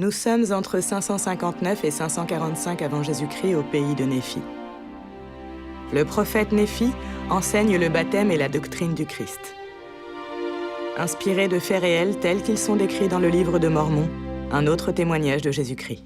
Nous sommes entre 559 et 545 avant Jésus-Christ au pays de Néphi. Le prophète Néphi enseigne le baptême et la doctrine du Christ. Inspiré de faits réels tels qu'ils sont décrits dans le livre de Mormon, un autre témoignage de Jésus-Christ.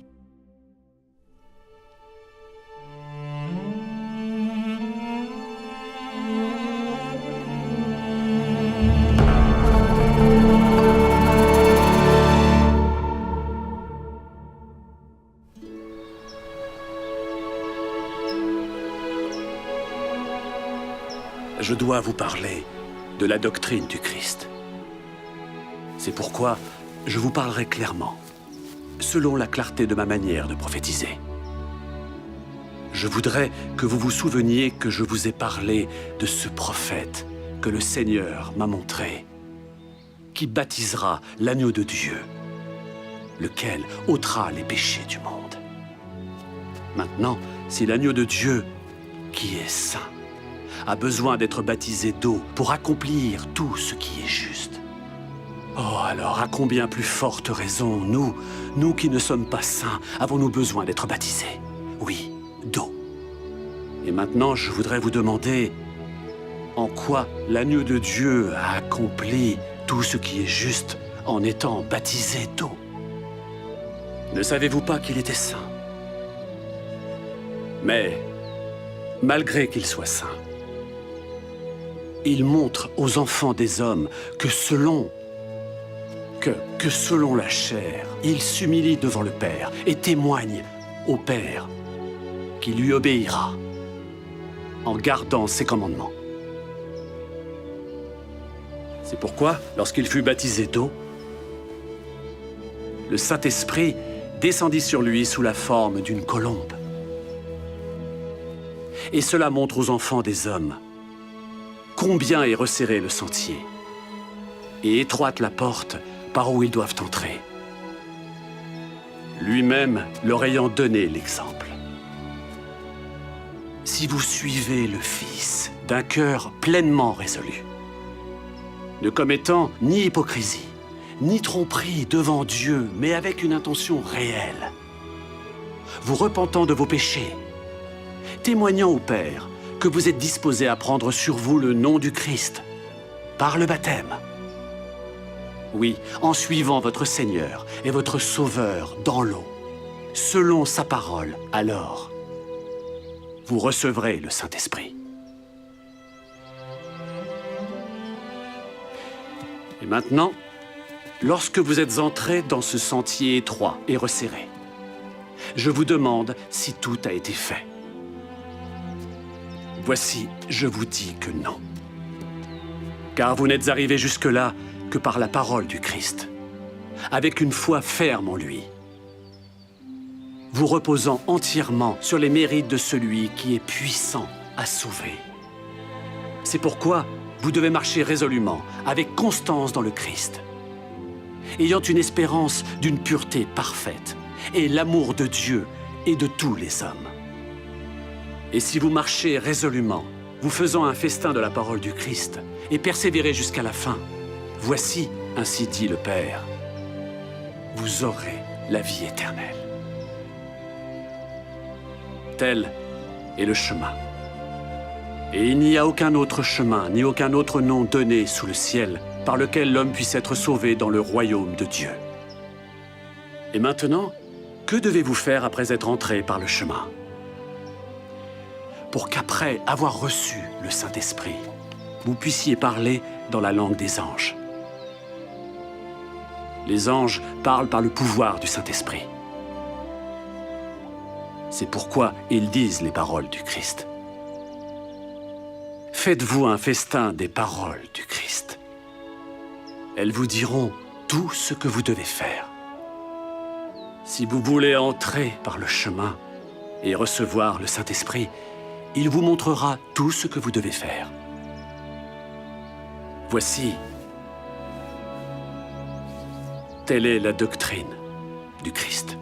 Je dois vous parler de la doctrine du Christ. C'est pourquoi je vous parlerai clairement, selon la clarté de ma manière de prophétiser. Je voudrais que vous vous souveniez que je vous ai parlé de ce prophète que le Seigneur m'a montré, qui baptisera l'agneau de Dieu, lequel ôtera les péchés du monde. Maintenant, si l'agneau de Dieu, qui est saint, a besoin d'être baptisé d'eau pour accomplir tout ce qui est juste. Oh, alors à combien plus forte raison, nous qui ne sommes pas saints, avons-nous besoin d'être baptisés? Oui, d'eau. Et maintenant, je voudrais vous demander en quoi l'agneau de Dieu a accompli tout ce qui est juste en étant baptisé d'eau. Ne savez-vous pas qu'il était saint? Mais, malgré qu'il soit saint, il montre aux enfants des hommes que selon la chair, il s'humilie devant le Père et témoigne au Père qui lui obéira en gardant ses commandements. C'est pourquoi, lorsqu'il fut baptisé d'eau, le Saint-Esprit descendit sur lui sous la forme d'une colombe. Et cela montre aux enfants des hommes combien est resserré le sentier et étroite la porte par où ils doivent entrer, lui-même leur ayant donné l'exemple. Si vous suivez le Fils d'un cœur pleinement résolu, ne commettant ni hypocrisie, ni tromperie devant Dieu, mais avec une intention réelle, vous repentant de vos péchés, témoignant au Père que vous êtes disposés à prendre sur vous le nom du Christ, par le baptême. Oui, en suivant votre Seigneur et votre Sauveur dans l'eau, selon sa parole, alors, vous recevrez le Saint-Esprit. Et maintenant, lorsque vous êtes entrés dans ce sentier étroit et resserré, je vous demande si tout a été fait. Voici, je vous dis que non. Car vous n'êtes arrivés jusque-là que par la parole du Christ, avec une foi ferme en lui, vous reposant entièrement sur les mérites de celui qui est puissant à sauver. C'est pourquoi vous devez marcher résolument, avec constance dans le Christ, ayant une espérance d'une pureté parfaite et l'amour de Dieu et de tous les hommes. Et si vous marchez résolument, vous faisant un festin de la parole du Christ, et persévérez jusqu'à la fin, voici, ainsi dit le Père, vous aurez la vie éternelle. Tel est le chemin. Et il n'y a aucun autre chemin, ni aucun autre nom donné sous le ciel, par lequel l'homme puisse être sauvé dans le royaume de Dieu. Et maintenant, que devez-vous faire après être entré par le chemin? Pour qu'après avoir reçu le Saint-Esprit, vous puissiez parler dans la langue des anges. Les anges parlent par le pouvoir du Saint-Esprit. C'est pourquoi ils disent les paroles du Christ. Faites-vous un festin des paroles du Christ. Elles vous diront tout ce que vous devez faire. Si vous voulez entrer par le chemin et recevoir le Saint-Esprit, il vous montrera tout ce que vous devez faire. Voici, telle est la doctrine du Christ.